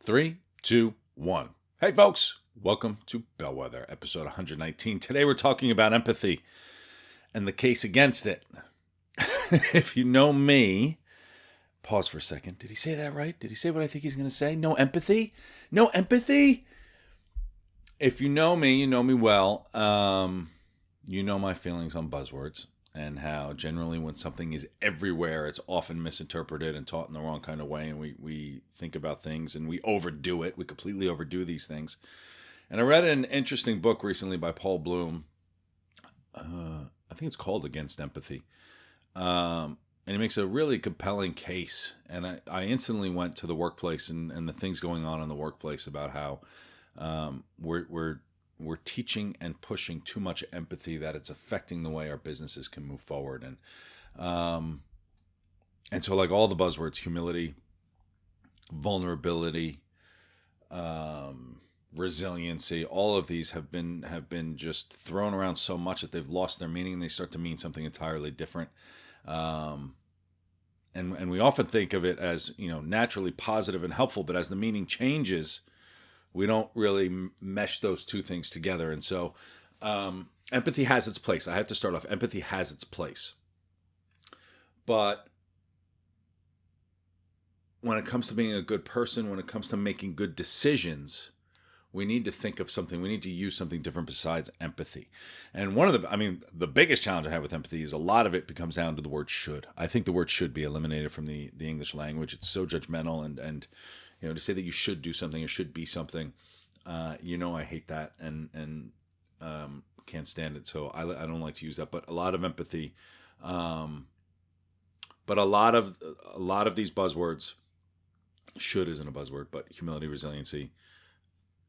Three, two, one. Hey, folks. Welcome to Bellwether, episode 119. Today we're talking about empathy and the case against it. If you know me, pause for a second. Did he say that right? Did he say what I think he's going to say? No empathy? No empathy? If you know me well. You know my feelings on buzzwords and how generally when something is everywhere, it's often misinterpreted and taught in the wrong kind of way. And we think about things and we overdo it. We completely overdo these things. And I read an interesting book recently by Paul Bloom. I think it's called Against Empathy. And he makes a really compelling case. And I instantly went to the workplace and the things going on in the workplace about how we're teaching and pushing too much empathy that it's affecting the way our businesses can move forward. And so like all the buzzwords, humility, vulnerability, resiliency, all of these have been just thrown around so much that they've lost their meaning and they start to mean something entirely different. And we often think of it as, naturally positive and helpful, but as the meaning changes, we don't really mesh those two things together. And so empathy has its place. I have to start off. Empathy has its place. But when it comes to being a good person, when it comes to making good decisions, we need to think of something. We need to use something different besides empathy. And the biggest challenge I have with empathy is a lot of it becomes down to the word should. I think the word should be eliminated from the English language. It's so judgmental and to say that you should do something or should be something, I hate that and can't stand it. So I don't like to use that. But a lot of empathy, but a lot of these buzzwords, should isn't a buzzword, but humility, resiliency,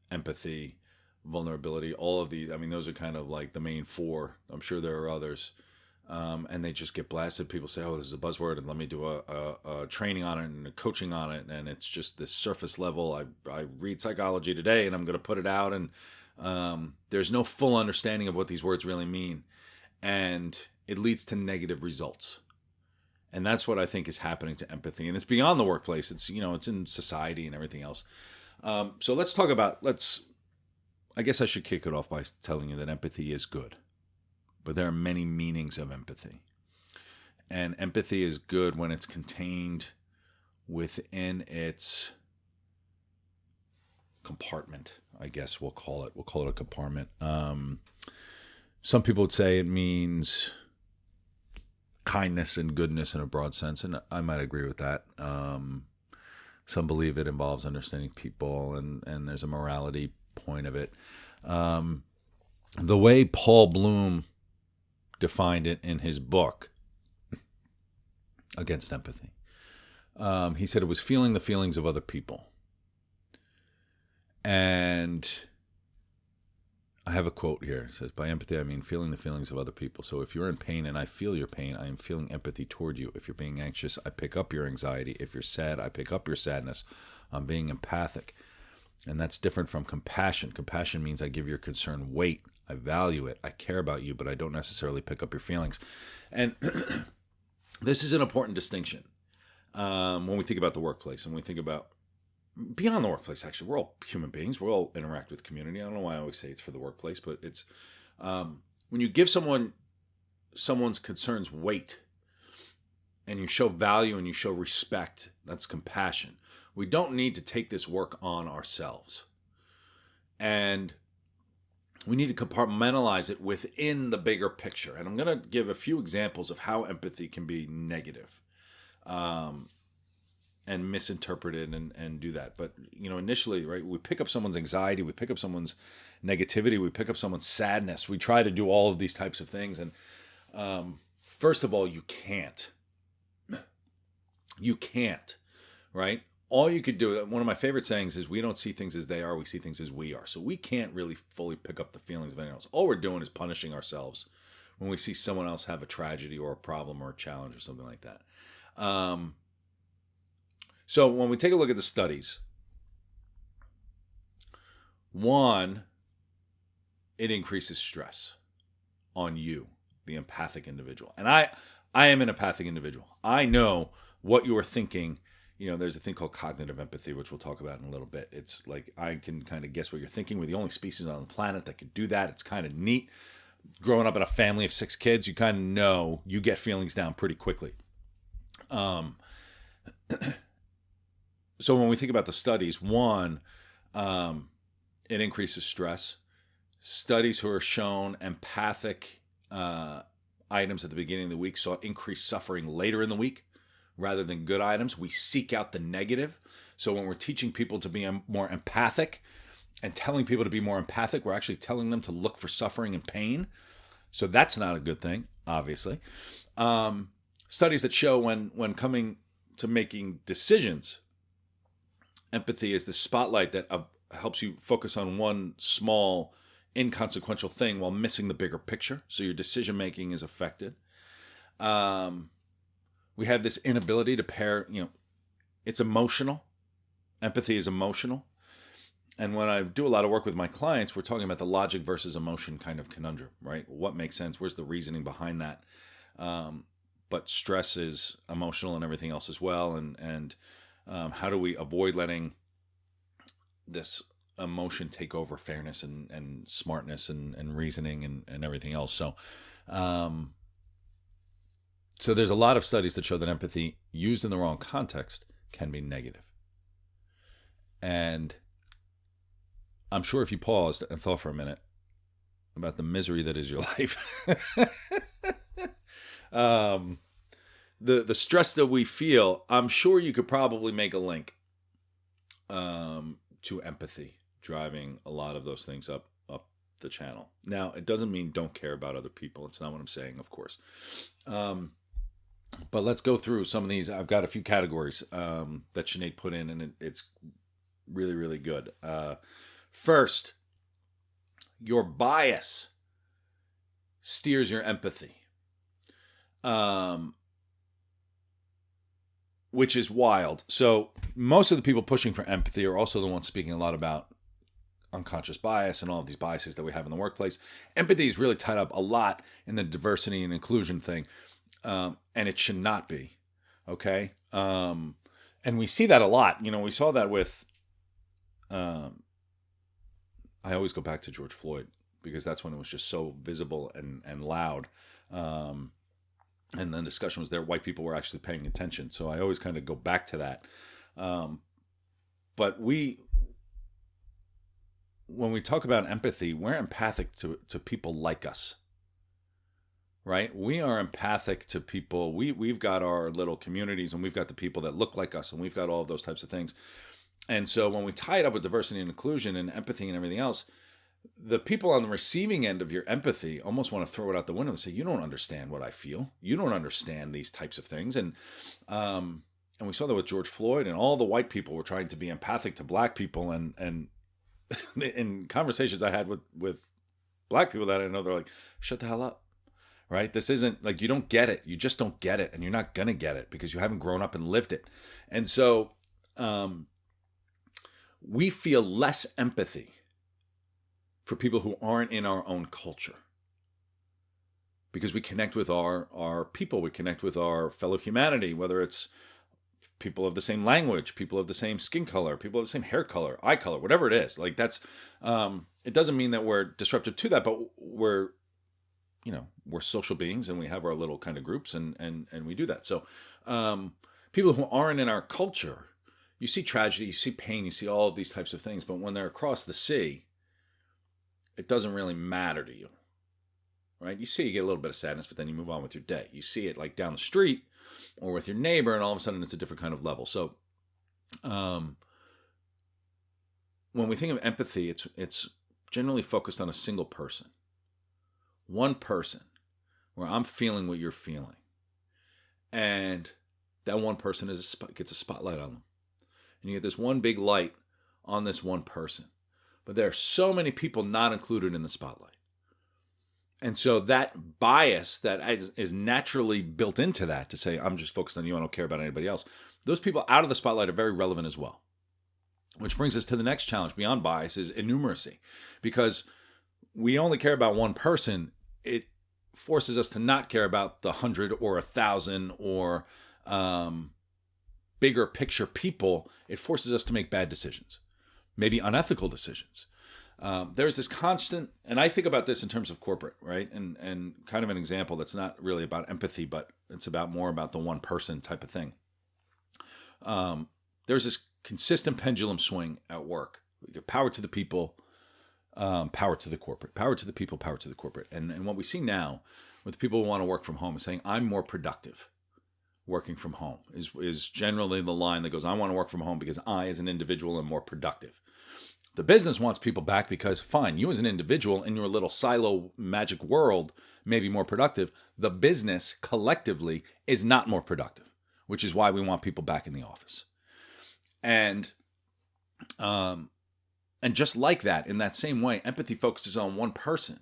empathy, vulnerability, all of these. Those are kind of like the main four. I'm sure there are others. And they just get blasted. People say, oh, this is a buzzword, and let me do a training on it and a coaching on it. And it's just this surface level. I read psychology today, and I'm going to put it out. And there's no full understanding of what these words really mean. And it leads to negative results. And that's what I think is happening to empathy. And it's beyond the workplace. It's, it's in society and everything else. So let's talk about, I guess I should kick it off by telling you that empathy is good. But there are many meanings of empathy. And empathy is good when it's contained within its compartment, I guess we'll call it. We'll call it a compartment. Some people would say it means kindness and goodness in a broad sense, and I might agree with that. Some believe it involves understanding people, and there's a morality point of it. The way Paul Bloom defined it in his book, Against Empathy. He said it was feeling the feelings of other people. And I have a quote here. It says, by empathy, I mean feeling the feelings of other people. So if you're in pain and I feel your pain, I am feeling empathy toward you. If you're being anxious, I pick up your anxiety. If you're sad, I pick up your sadness. I'm being empathic. And that's different from compassion. Compassion means I give your concern weight. I value it. I care about you, but I don't necessarily pick up your feelings. And this is an important distinction when we think about the workplace and we think about beyond the workplace. Actually, we're all human beings. We all interact with community. I don't know why I always say it's for the workplace, but it's when you give someone's concerns weight and you show value and you show respect, that's compassion. We don't need to take this work on ourselves. And we need to compartmentalize it within the bigger picture. And I'm going to give a few examples of how empathy can be negative and misinterpreted and do that. But, initially, right, we pick up someone's anxiety, we pick up someone's negativity, we pick up someone's sadness. We try to do all of these types of things. And first of all, you can't. You can't, right? All you could do, one of my favorite sayings is we don't see things as they are, we see things as we are. So we can't really fully pick up the feelings of anyone else. All we're doing is punishing ourselves when we see someone else have a tragedy or a problem or a challenge or something like that. So when we take a look at the studies, one, it increases stress on you, the empathic individual. And I am an empathic individual. I know what you're thinking there's a thing called cognitive empathy, which we'll talk about in a little bit. It's like I can kind of guess what you're thinking. We're the only species on the planet that could do that. It's kind of neat. Growing up in a family of 6 kids, you kind of know you get feelings down pretty quickly. So when we think about the studies, one, it increases stress. Studies who are shown empathic items at the beginning of the week saw increased suffering later in the week rather than good items. We seek out the negative. So when we're teaching people to be more empathic and telling people to be more empathic, we're actually telling them to look for suffering and pain. So that's not a good thing, obviously. Studies that show when coming to making decisions, empathy is the spotlight that helps you focus on one small, inconsequential thing while missing the bigger picture. So your decision making is affected. We have this inability to pair, it's emotional. Empathy is emotional. And when I do a lot of work with my clients, we're talking about the logic versus emotion kind of conundrum, right? What makes sense? Where's the reasoning behind that? But stress is emotional and everything else as well. And how do we avoid letting this emotion take over fairness and smartness and reasoning and everything else? So there's a lot of studies that show that empathy used in the wrong context can be negative. And I'm sure if you paused and thought for a minute about the misery that is your life, the stress that we feel, I'm sure you could probably make a link to empathy driving a lot of those things up the channel. Now, it doesn't mean don't care about other people. It's not what I'm saying, of course. But let's go through some of these. I've got a few categories that Sinead put in, and it's really, really good. First, your bias steers your empathy, which is wild. So most of the people pushing for empathy are also the ones speaking a lot about unconscious bias and all of these biases that we have in the workplace. Empathy is really tied up a lot in the diversity and inclusion thing, and it should not be, okay? And we see that a lot. We saw that with... I always go back to George Floyd because that's when it was just so visible and loud. And the discussion was there. White people were actually paying attention. So I always kind of go back to that. But when we talk about empathy, we're empathic to people like us, right? We are empathic to people. We've got our little communities, and we've got the people that look like us, and we've got all of those types of things. And so when we tie it up with diversity and inclusion and empathy and everything else, the people on the receiving end of your empathy almost want to throw it out the window and say, you don't understand what I feel. You don't understand these types of things. And we saw that with George Floyd, and all the white people were trying to be empathic to black people. And in conversations I had with black people that I know, they're like, shut the hell up, right? This isn't like, you don't get it. You just don't get it. And you're not going to get it because you haven't grown up and lived it. And so, we feel less empathy for people who aren't in our own culture because we connect with our people. We connect with our fellow humanity, whether it's people of the same language, people of the same skin color, people of the same hair color, eye color, whatever it is. Like that's, it doesn't mean that we're disruptive to that, but we're social beings and we have our little kind of groups and we do that. So people who aren't in our culture, you see tragedy, you see pain, you see all of these types of things. But when they're across the sea, it doesn't really matter to you, right? You see, you get a little bit of sadness, but then you move on with your day. You see it like down the street or with your neighbor, and all of a sudden it's a different kind of level. So when we think of empathy, it's generally focused on a single person. One person, where I'm feeling what you're feeling. And that one person gets a spotlight on them. And you get this one big light on this one person. But there are so many people not included in the spotlight. And so that bias that is naturally built into that to say, I'm just focused on you, I don't care about anybody else. Those people out of the spotlight are very relevant as well. Which brings us to the next challenge beyond bias is innumeracy. Because we only care about one person, it forces us to not care about the 100 or 1,000 or bigger picture people, it forces us to make bad decisions, maybe unethical decisions. There's this constant, and I think about this in terms of corporate, right? And kind of an example that's not really about empathy, but it's more about the one person type of thing. There's this consistent pendulum swing at work. We give power to the people, power to the corporate, power to the people, power to the corporate. And what we see now with the people who want to work from home is saying, I'm more productive working from home is generally the line that goes, I want to work from home because I, as an individual, am more productive. The business wants people back because, fine, you as an individual in your little silo magic world may be more productive. The business collectively is not more productive, which is why we want people back in the office. And just like that, in that same way, empathy focuses on one person,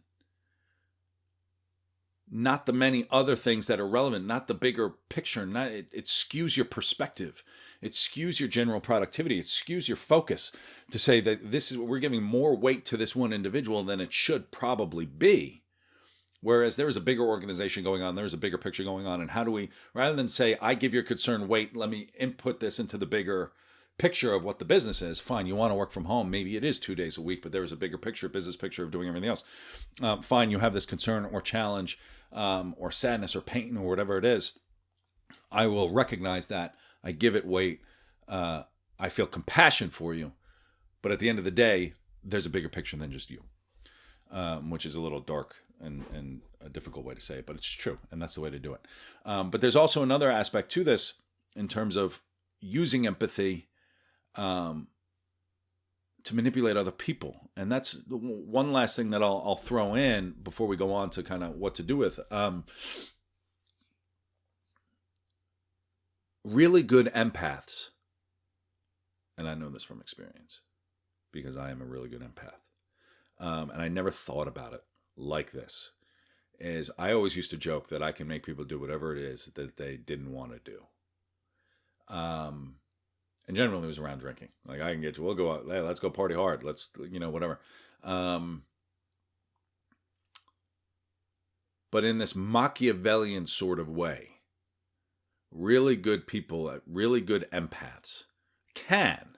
not the many other things that are relevant, not the bigger picture. It skews your perspective. It skews your general productivity. It skews your focus to say that we're giving more weight to this one individual than it should probably be. Whereas there is a bigger organization going on, there's a bigger picture going on. And how do we, rather than say, I give your concern weight, let me input this into the bigger picture of what the business is. Fine, you want to work from home. Maybe it is 2 days a week, but there is a bigger picture, business picture of doing everything else. Fine, you have this concern or challenge or sadness or pain or whatever it is. I will recognize that. I give it weight. I feel compassion for you. But at the end of the day, there's a bigger picture than just you, which is a little dark and a difficult way to say it, but it's true. And that's the way to do it. But there's also another aspect to this in terms of using empathy to manipulate other people. And that's one last thing that I'll throw in before we go on to kind of what to do with. Really good empaths, and I know this from experience because I am a really good empath, and I never thought about it like this, is I always used to joke that I can make people do whatever it is that they didn't want to do. And generally it was around drinking. Like I can get to, we'll go out, hey, let's go party hard. Let's, whatever. But in this Machiavellian sort of way, really good people, really good empaths can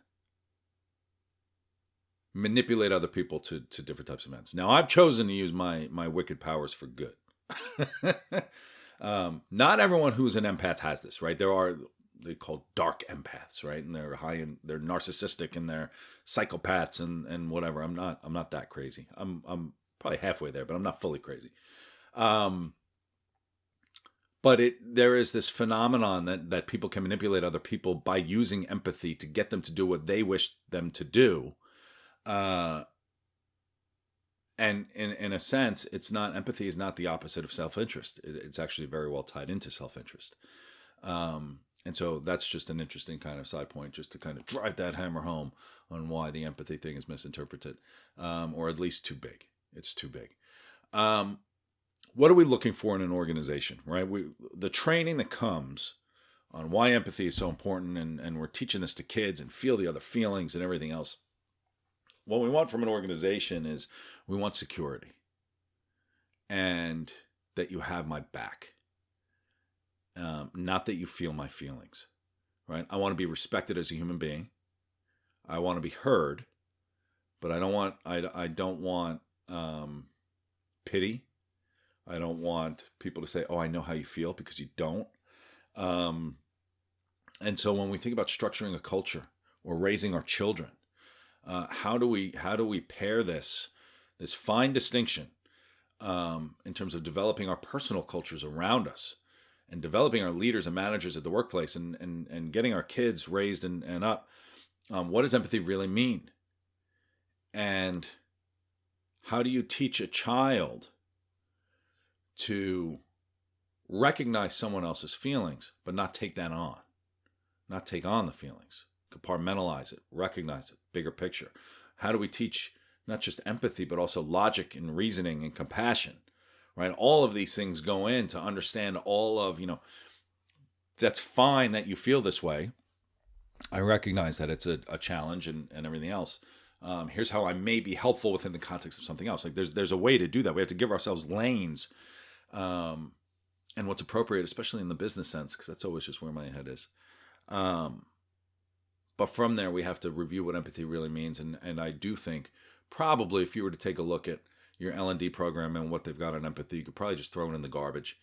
manipulate other people to different types of ends. Now I've chosen to use my wicked powers for good. Not everyone who's an empath has this, right? They call dark empaths, right? And they're narcissistic and they're psychopaths and whatever. I'm not that crazy. I'm probably halfway there, but I'm not fully crazy. But there is this phenomenon that people can manipulate other people by using empathy to get them to do what they wish them to do. And in a sense, empathy is not the opposite of self-interest. It's actually very well tied into self-interest. And so that's just an interesting kind of side point, just to kind of drive that hammer home on why the empathy thing is misinterpreted, or at least too big. It's too big. What are we looking for in an organization, right? The training that comes on why empathy is so important, and we're teaching this to kids and feel the other feelings and everything else. What we want from an organization is we want security and that you have my back. Not that you feel my feelings, right? I want to be respected as a human being. I want to be heard, but I don't want pity. I don't want people to say, "Oh, I know how you feel," because you don't. And so when we think about structuring a culture or raising our children, how do we pair this fine distinction in terms of developing our personal cultures around us? And developing our leaders and managers at the workplace and getting our kids raised and up. What does empathy really mean? And how do you teach a child to recognize someone else's feelings, but not take that on? Not take on the feelings. Compartmentalize it, recognize it, bigger picture. How do we teach not just empathy, but also logic and reasoning and compassion? Right? All of these things go in to understand all of, that's fine that you feel this way. I recognize that it's a challenge and everything else. Here's how I may be helpful within the context of something else. Like there's a way to do that. We have to give ourselves lanes and what's appropriate, especially in the business sense, because that's always just where my head is. But from there, we have to review what empathy really means. And I do think probably if you were to take a look at your L&D program and what they've got on empathy, you could probably just throw it in the garbage.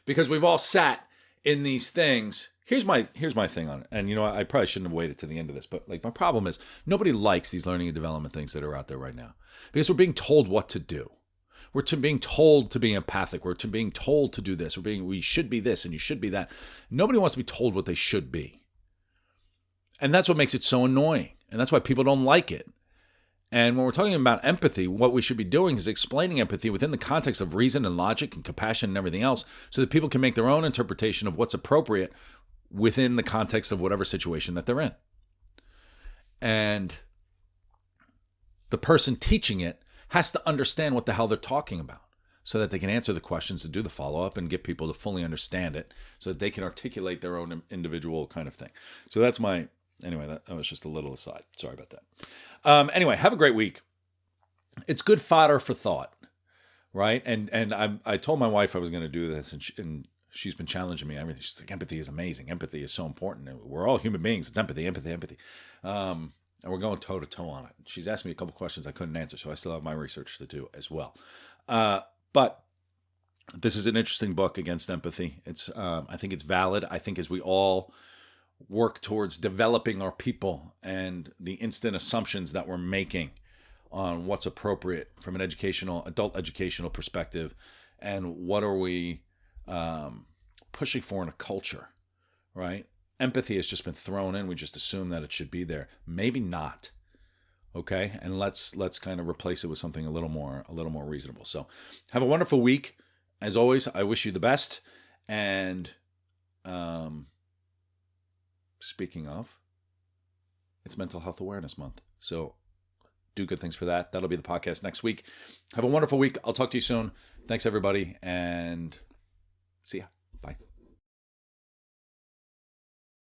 Because we've all sat in these things. Here's my thing on it. And I probably shouldn't have waited to the end of this, but like my problem is nobody likes these learning and development things that are out there right now because we're being told what to do. We're being told to be empathic. We're being told to do this. We should be this and you should be that. Nobody wants to be told what they should be. And that's what makes it so annoying. And that's why people don't like it. And when we're talking about empathy, what we should be doing is explaining empathy within the context of reason and logic and compassion and everything else so that people can make their own interpretation of what's appropriate within the context of whatever situation that they're in. And the person teaching it has to understand what the hell they're talking about so that they can answer the questions and do the follow-up and get people to fully understand it so that they can articulate their own individual kind of thing. So that's anyway, that was just a little aside. Sorry about that. Anyway, have a great week. It's good fodder for thought, right? And I told my wife I was going to do this, and she's been challenging me. Everything. She's like, empathy is amazing. Empathy is so important. And we're all human beings. It's empathy. And we're going toe to toe on it. She's asked me a couple questions I couldn't answer, so I still have my research to do as well. But this is an interesting book against empathy. I think it's valid. I think as we all work towards developing our people and the instant assumptions that we're making on what's appropriate from an adult educational perspective, and what are we pushing for in a culture, right? Empathy has just been thrown in. We just assume that it should be there. Maybe not. Okay, and let's kind of replace it with something a little more reasonable. So, have a wonderful week. As always, I wish you the best. And speaking of, it's Mental Health Awareness Month. So, do good things for that. That'll be the podcast next week. Have a wonderful week. I'll talk to you soon. Thanks, everybody, and see ya. Bye.